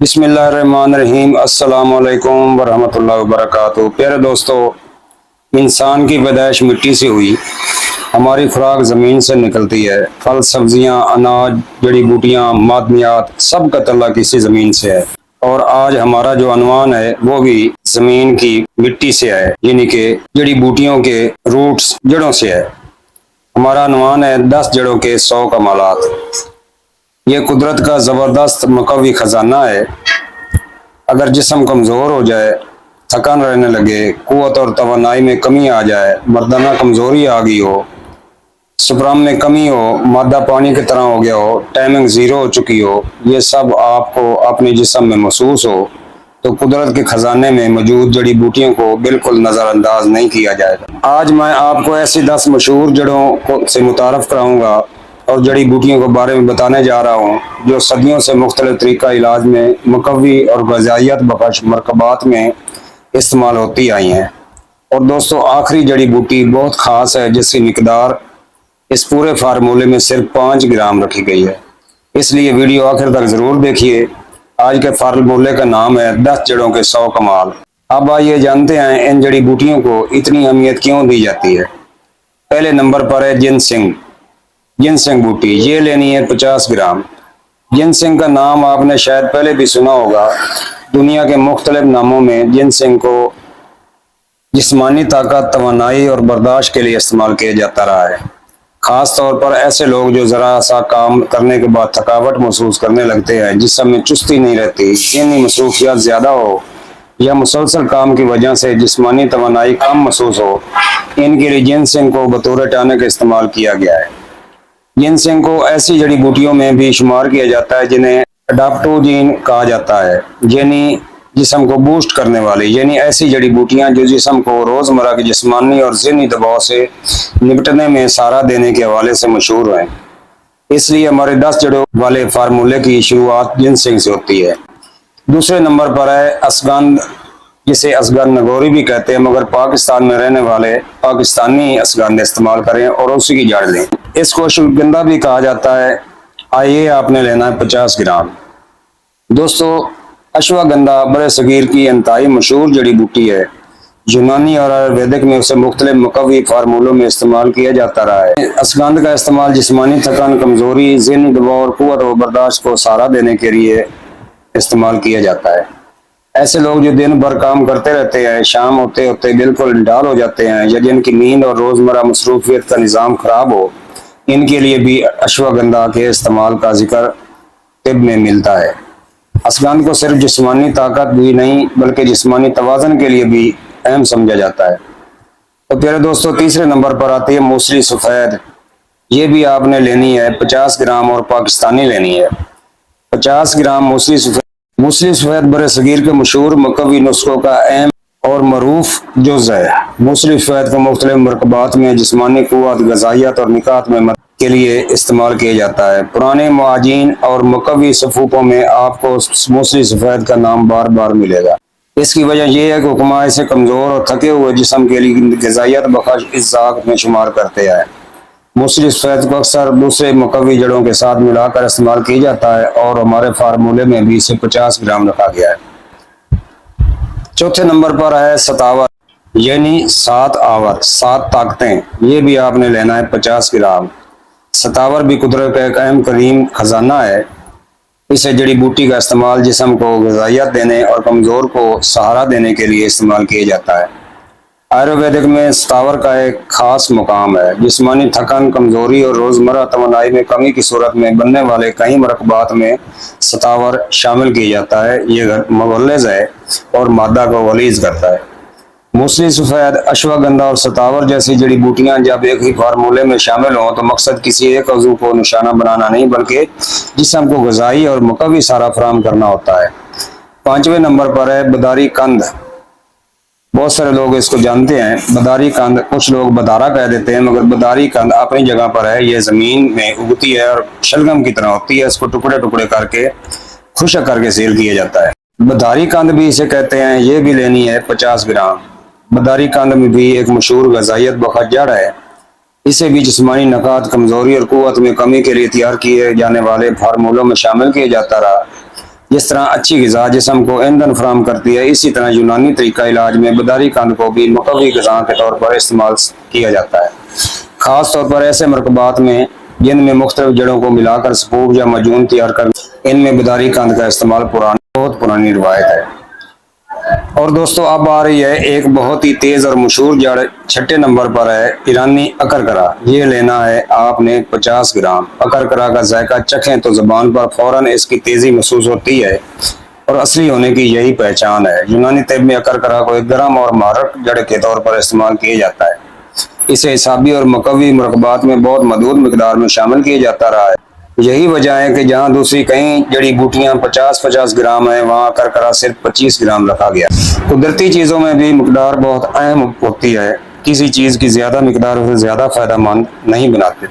बिस्मिल्लाहिर्रहमानिर्रहीम। अस्सलाम वालेकुम वरहमतुल्लाहि वबरकातुहू। प्यारे दोस्तों, इंसान की पैदाइश मिट्टी से हुई। हमारी खुराक ज़मीन से निकलती है। फल, सब्जियां, अनाज, जड़ी बूटियां, मादनियात सब का तल्ला किसी ज़मीन से है। और आज हमारा जो अनवान है वो भी ज़मीन की मिट्टी से है, यानी कि जड़ी बूटियों के रूट्स, जड़ों से है। हमारा अनवान है 10 जड़ों के 100 कमालात। ये कुदरत का ज़बरदस्त मुकव्वी खजाना है। अगर जिस्म कमज़ोर हो जाए, थकान रहने लगे, कुव्वत और तवानाई में कमी आ जाए, मर्दाना कमज़ोरी आ गई हो, सुपरम में कमी हो, मादा पानी की तरह हो गया हो, टाइमिंग ज़ीरो हो चुकी हो, ये सब आपको अपने जिस्म में महसूस हो, तो कुदरत के खजाने में मौजूद जड़ी बूटियों को बिल्कुल नज़रअंदाज नहीं किया जाएगा। आज मैं आपको ऐसी 10 मशहूर जड़ों से मुतारफ़ कराऊंगा और जड़ी बूटियों के बारे में बताने जा रहा हूँ, जो सदियों से मुख्तलिफ तरीका इलाज में, मुकव्वी और ग़िज़ाइयत बख्श मरकबात में इस्तेमाल होती आई हैं। और दोस्तों, आखिरी जड़ी बूटी बहुत ख़ास है, जिसकी मिकदार इस पूरे फार्मूले में सिर्फ 5 ग्राम रखी गई है। इसलिए वीडियो आखिर तक ज़रूर देखिए। आज के फार्मूले का नाम है 10 जड़ों के 100 कमाल। अब आइए जानते हैं इन जड़ी बूटियों को इतनी अहमियत क्यों दी जाती है। पहले नंबर पर है जिनसिंग। जिनसिंग बूटी, ये लेनी है 50 ग्राम। जिनसिंग का नाम आपने शायद पहले भी सुना होगा। दुनिया के मुख्तलिफ नामों में जिनसिंग को जिस्मानी ताकत, तवानाई और बर्दाश्त के लिए इस्तेमाल किया जाता रहा है। ख़ास तौर पर ऐसे लोग जो ज़रा सा काम करने के बाद थकावट महसूस करने लगते हैं, जिस्म में चुस्ती नहीं रहती, ज़हनी मसरूफियत ज़्यादा हो या मुसलसल काम की वजह से जिस्मानी तवानाई कम महसूस हो, इनके लिए जिनसिंग को बतौर टॉनिक का इस्तेमाल किया गया है। जिनसिंग को ऐसी जड़ी बूटियों में भी शुमार किया जाता है जिन्हें अडाप्टोजीन कहा जाता है, यानी जिस्म को बूस्ट करने वाली, यानी ऐसी जड़ी बूटियां जो जिस्म को रोज़मर्रा के जिस्मानी और ज़हनी दबाव से निपटने में सहारा देने के हवाले से मशहूर हैं। इसलिए हमारे 10 जड़ों वाले फार्मूले की शुरुआत जिनसिंग से होती है। दूसरे नंबर पर है असगंध, जिसे असगंध नगोरी भी कहते हैं, मगर पाकिस्तान में रहने वाले पाकिस्तानी असगंध इस्तेमाल करें और उसी की जड़ लें। इसको अश्वगंधा भी कहा जाता है। आइए, आपने लेना है 50 ग्राम। दोस्तों, अश्वगंधा बड़े सगीर की इंतहाई मशहूर जड़ी बूटी है। यूनानी और आयुर्वेदिक में उसे मुख्तलिफ मुकव्वी फार्मूलों में इस्तेमाल किया जाता रहा है। असगंध का इस्तेमाल जिस्मानी थकान, कमजोरी, ज़हनी दबाव और कुव्वत और बर्दाश्त को सहारा देने के लिए इस्तेमाल किया जाता है। ऐसे लोग जो दिन भर काम करते रहते हैं, शाम होते होते बिल्कुल निढाल हो जाते हैं, या जिनकी नींद और रोजमर्रा मसरूफियत का निज़ाम खराब हो, इनके लिए भी अश्वगंधा के इस्तेमाल का जिक्र तिब में मिलता है। असगंध को सिर्फ जिस्मानी ताकत भी नहीं बल्कि जिस्मानी तवाज़ुन के लिए भी अहम समझा जाता है। तो प्यारे दोस्तों, तीसरे नंबर पर आती है मूसली सफ़ेद। ये भी आपने लेनी है 50 ग्राम और पाकिस्तानी लेनी है। 50 ग्राम मूसली सफ़ेद। मूसली सफ़ेद बड़े सगीर के मशहूर मुकव्वी नुस्खों का अहम और मरूफ जुज़ है। मूसली सफ़ेद को मुख्तलिफ मरकबात में जिस्मानी कुव्वत, ग़िज़ाइयत और निकात में मदद के लिए इस्तेमाल किया जाता है। पुराने मुआजिन और मुकव्वी सफ़ूफ़ों में आपको मूसली सफ़ेद का नाम बार बार मिलेगा। इसकी वजह यह है कि हुक्मा इसे कमज़ोर और थके हुए जिस्म के लिए ग़िज़ाइयत बख्श इज़्ज़ाक़ में शुमार करते हैं। मूसली सफ़ेद को अक्सर दूसरे मुकव्वी जड़ों के साथ मिलाकर इस्तेमाल किया जाता है और हमारे फार्मूले में भी इसे 50 ग्राम रखा गया है। चौथे नंबर पर है सतावर, यानी 7 आवत, 7 ताकतें। ये भी आपने लेना है 50 ग्राम। सतावर भी कुदरत का एक अहम करीम खजाना है। इसे जड़ी बूटी का इस्तेमाल जिस्म को ग़िज़ाइयत देने और कमज़ोर को सहारा देने के लिए इस्तेमाल किया जाता है। आयुर्वेदिक में सतावर का एक खास मुकाम है। जिस्मानी थकान, कमजोरी और रोजमर्रा तवानाई में कमी की सूरत में बनने वाले कई मरकबात में सतावर शामिल किया जाता है। ये मुगल्लिज़ है और मादा को गलीज़ करता है। मूसली सफ़ेद, अश्वगंधा और सतावर जैसी जड़ी बूटियां जब एक ही फार्मूले में शामिल हों तो मकसद किसी एक अज़ू को निशाना बनाना नहीं बल्कि जिस्म को ग़िज़ाई और मुकव्वी सहारा फराहम करना होता है। 5वें नंबर पर है बदारी कंद। बहुत सारे लोग इसको जानते हैं, बदारी कंद। कुछ लोग बदारा कह देते हैं, मगर बदारी कंद अपनी जगह पर है। ये ज़मीन में उगती है और शलगम की तरह होती है। इसको टुकड़े टुकड़े करके खुशक करके सेल किया जाता है। बदारी कंद भी इसे कहते हैं। ये भी लेनी है 50 ग्राम। बदारी कंद में भी एक मशहूर ग़िज़ाइयत बख्श जड़ है। इसे भी जिस्मानी नकात, कमज़ोरी और कुव्वत में कमी के लिए तैयार किए जाने वाले फार्मूलों में शामिल किया जाता रहा। जिस तरह अच्छी ग़िज़ा जिस्म को ईंधन फराहम करती है, इसी तरह यूनानी तरीका इलाज में बदारी कंद को भी मुकव्वी ग़िज़ा के तौर पर इस्तेमाल किया जाता है, ख़ास तौर पर ऐसे मरकबात में जिनमें मुख्तलिफ जड़ों को मिलाकर सपूब या मजून तैयार कर, इनमें बदारी कंद का इस्तेमाल बहुत पुरानी रिवायत है। और दोस्तों अब आ रही है एक बहुत ही तेज और मशहूर जड़, छठे नंबर पर है ईरानी अकरकरा। ये लेना है आपने 50 ग्राम। अकरकरा का जायका चखें तो ज़बान पर फौरन इसकी तेजी महसूस होती है और असली होने की यही पहचान है। यूनानी तिब में अकरकरा को एक गर्म और महरक जड़ के तौर पर इस्तेमाल किया जाता है। इसे हिसाबी और मुकव्वी मुरकबात में बहुत महदूद मिकदार में शामिल किया जाता रहा है। यही वजह है कि जहाँ दूसरी कई जड़ी बूटियां 50-50 ग्राम है, वहाँ अकरकरा सिर्फ 25 ग्राम रखा गया। कुदरती चीज़ों में भी मिकदार बहुत अहम होती है। किसी चीज़ की ज़्यादा मिकदार उसे ज़्यादा फ़ायदेमंद नहीं बनाते।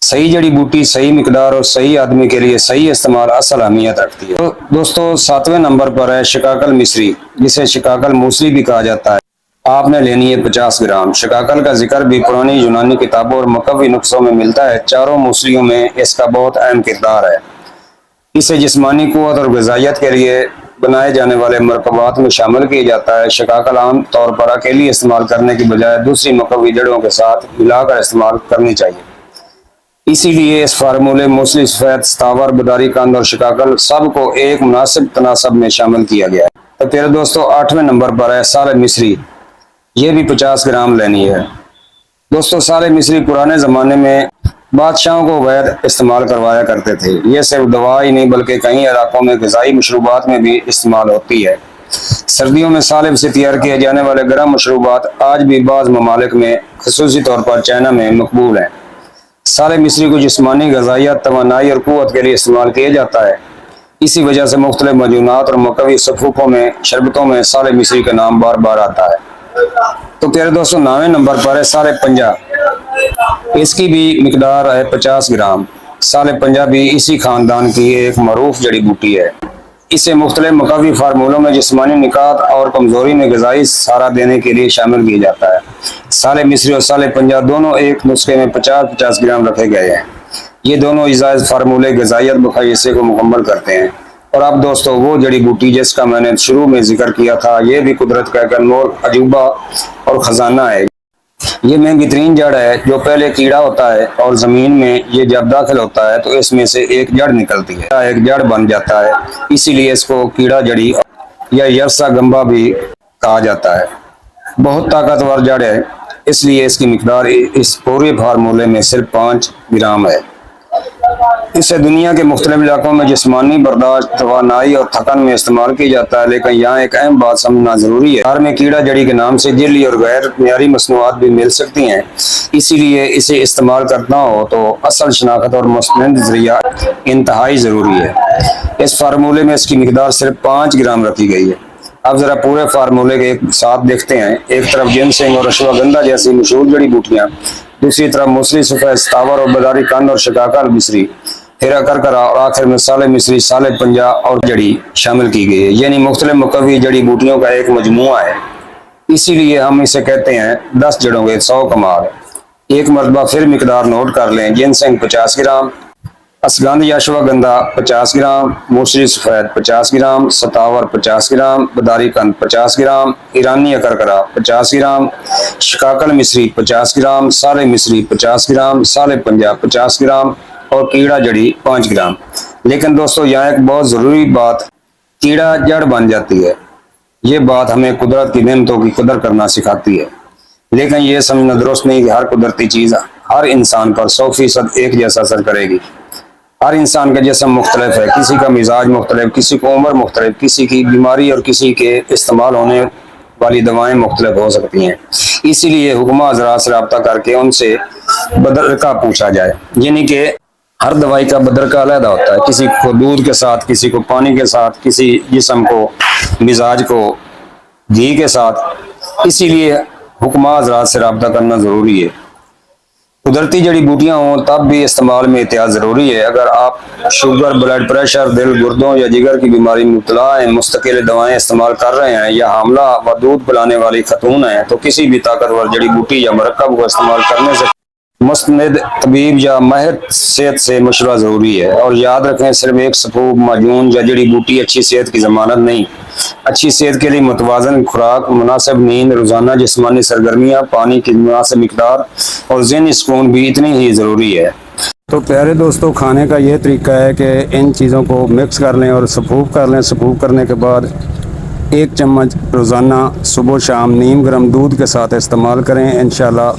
सही जड़ी बूटी, सही मिकदार और सही आदमी के लिए सही इस्तेमाल असल अहमियत रखती है। तो दोस्तों 7वें नंबर पर है शिकाकल मिस्री, जिसे शिकाकल मूसली भी कहा जाता है। आपने लेनी है 50 ग्राम। शिकाकल का जिक्र भी पुरानी यूनानी किताबों और मुकव्वी नुस्खों में मिलता है। चारों मूसलियों में इसका बहुत अहम किरदार है। इसे जिस्मानी क़ुव्वत और ग़िज़ाइयत के लिए बनाए जाने वाले मरकबात में शामिल किया जाता है। शिकाकल आम तौर पर अकेली इस्तेमाल करने की बजाय दूसरी मुकव्वी जड़ों के साथ मिलाकर इस्तेमाल करनी चाहिए। इसीलिए इस फार्मूले मूसली, सफ़ेद, सतावर, बदारी कंद और शिकाकल सब को एक मुनासिब तनासब में शामिल किया गया है। तो प्यारे दोस्तों 8वें नंबर पर है साले मिस्री। ये भी 50 ग्राम लेनी है। दोस्तों साले मिस्री पुराने ज़माने में बादशाहों को वैद इस्तेमाल करवाया करते थे। ये सिर्फ दवा ही नहीं बल्कि कई इलाकों में ग़िज़ाई मशरूबात में भी इस्तेमाल होती है। सर्दियों में सालिब से तैयार किए जाने वाले गर्म मशरूबात आज भी बाज़ ममालिक में, ख़ुसूसी तौर पर चाइना में मकबूल हैं। साले मिस्री को जिस्मानी ग़िज़ाइयत, तवानाई और क़ुव्वत के लिए इस्तेमाल किया जाता है। इसी वजह से मुख्तलिफ मजूनात और मुकव्वी सफ़ूफ़ों में, शरबतों में साले मिस्री का नाम बार बार आता है। तो प्यारे दोस्तों 9वें नंबर पर है साले पंजा। इसकी भी मिकदार है 50 ग्राम। साले पंजा भी इसी खानदान की एक मरूफ जड़ी बूटी है। इसे मुख्तलिफ मुकव्वी फार्मूलों में जिस्मानी निकात और कमजोरी में ग़िज़ाई सहारा देने के लिए शामिल किया जाता है। साले मिस्री और साले पंजा दोनों एक नुस्खे में 50-50 ग्राम रखे गए हैं। ये दोनों इजाज़ फार्मूले ग़िज़ाइयत बखैसे को मुकम्मल करते हैं। और अब दोस्तों वो जड़ी बूटी जिसका मैंने शुरू में जिक्र किया था, ये भी कुदरत का एक अनमोल अजूबा और ख़जाना है। ये महंगी तरीन जड़ है जो पहले कीड़ा होता है और ज़मीन में ये जब दाखिल होता है तो इसमें से एक जड़ निकलती है, एक जड़ बन जाता है। इसीलिए इसको कीड़ा जड़ी या यरसा गंबा भी कहा जाता है। बहुत ताकतवर जड़ है, इसलिए इसकी मिकदार इस पूरे फार्मूले में सिर्फ 5 ग्राम है। इसे दुनिया के मुख्तलिफ इलाकों में जिस्मानी बर्दाश्त, तवानाई और थकन में इस्तेमाल किया जाता है। लेकिन यहाँ एक अहम बात समझना जरूरी है, घर में कीड़ा जड़ी के नाम से जेली और गैर मियारी मसनूआत भी मिल सकती हैं। इसीलिए इसे इस्तेमाल करना हो तो असल शनाख्त और मुस्तनद ज़रिया इंतहाई ज़रूरी है। इस फार्मूले में इसकी मिकदार सिर्फ 5 ग्राम रखी गई है। अब ज़रा पूरे फार्मूले के एक साथ देखते हैं। एक तरफ जिनसेंग और अश्वगंधा जैसी मशहूर जड़ी बूटियाँ, दूसरी तरफ मूसली, सफ़ेद, सतावर और बदारी कंद और शिकाकल मिस्री, फिर अकरकरा और आखिर में साले मिस्री, साले पंजा और जड़ी शामिल की गई है। यानी मुख्तलिफ मुकव्वी जड़ी बूटियों का एक मजमुआ है। इसीलिए हम इसे कहते हैं 10 जड़ों के 100 कमाल। एक मरतबा फिर मिकदार नोट कर लें। जिनसेंग 50 ग्राम, असगंध या अश्वगंधा 50 ग्राम, मूसली सफ़ेद 50 ग्राम, सतावर 50 ग्राम, बदारी कंद 50 ग्राम, ईरानी अकरकरा 50 ग्राम, शिकाकल मिस्री 50 ग्राम, साले मिस्री 50 ग्राम, साले पंजा 50 ग्राम और कीड़ा जड़ी 5 ग्राम। लेकिन दोस्तों यहाँ एक बहुत ज़रूरी बात, कीड़ा जड़ बन जाती है। ये बात हमें कुदरत की नेमतों की कदर करना सिखाती है। लेकिन ये समझना दुरुस्त नहीं कि हर कुदरती चीज़ हर इंसान पर 100% एक जैसा असर करेगी। हर इंसान का जिस्म मुख्तलिफ है, किसी का मिजाज मुख्तलिफ, किसी को उम्र मुख्तलिफ, किसी की बीमारी और किसी के इस्तेमाल होने वाली दवाएं मुख्तलिफ हो सकती हैं। इसीलिए हुक्मा हज़रात से रब्ता करके उनसे बदरका पूछा जाए। यानी कि हर दवाई का बदरका अलग होता है, किसी को दूध के साथ, किसी को पानी के साथ, किसी जिस्म को, मिजाज को घी के साथ। इसीलिए हुक्मा हज़रात से रब्ता करना ज़रूरी है। कुदरती जड़ी बूटियां हों तब भी इस्तेमाल में एहतियात ज़रूरी है। अगर आप शुगर, ब्लड प्रेशर, दिल, गुर्दों या जिगर की बीमारी में मुब्तला हैं, मुस्तकिल दवाएं इस्तेमाल कर रहे हैं या हामला व दूध पिलाने वाली खतून हैं, तो किसी भी ताकतवर जड़ी बूटी या मरकब को इस्तेमाल करने से مستند طبیب یا ماہر صحت سے مشورہ ضروری ہے، اور یاد رکھیں صرف ایک سپوب معجون یا جڑی بوٹی اچھی صحت کی ضمانت نہیں۔ اچھی صحت کے لیے متوازن خوراک، مناسب نیند، روزانہ جسمانی سرگرمیاں، پانی کی مناسب مقدار اور ذہنی سکون بھی اتنی ہی ضروری ہے۔ تو پیارے دوستو، کھانے کا یہ طریقہ ہے کہ ان چیزوں کو مکس کر لیں اور سپوب کر لیں۔ سپوب کرنے کے بعد 1 چمچ روزانہ صبح و شام نیم گرم دودھ کے ساتھ استعمال کریں۔ انشاءاللہ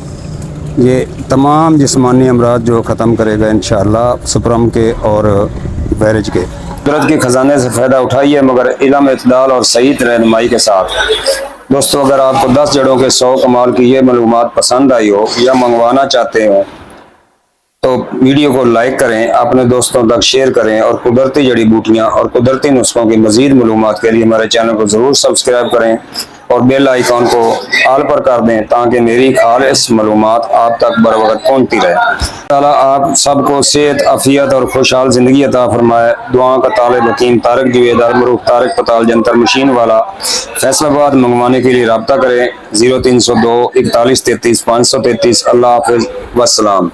یہ تمام جسمانی امراض جو ختم کرے گا انشاءاللہ، سپرم کے اور بیرج کے۔ قدرت کے خزانے سے فائدہ اٹھائیے، مگر علم، اعتدال اور صحیح رہنمائی کے ساتھ۔ دوستو، اگر آپ کو 10 جڑوں کے 100 کمال کی یہ معلومات پسند آئی ہو یا منگوانا چاہتے ہو تو ویڈیو کو لائک کریں، اپنے دوستوں تک شیئر کریں، اور قدرتی جڑی بوٹیاں اور قدرتی نسخوں کی مزید معلومات کے لیے ہمارے چینل کو ضرور سبسکرائب کریں اور بیل آئیکن کو آل پر کر دیں تاکہ میری خالص معلومات آپ تک بر وقت پہنچتی رہے۔ تعالیٰ آپ سب کو صحت، عافیت اور خوشحال زندگی عطا فرمائے۔ دعا کا طالب حکیم طارق جویدار، مروف طارق پتال جنتر مشین والا، فیصل آباد۔ منگوانے کے لیے رابطہ کریں 0302 4133 533۔ اللہ حافظ، والسلام۔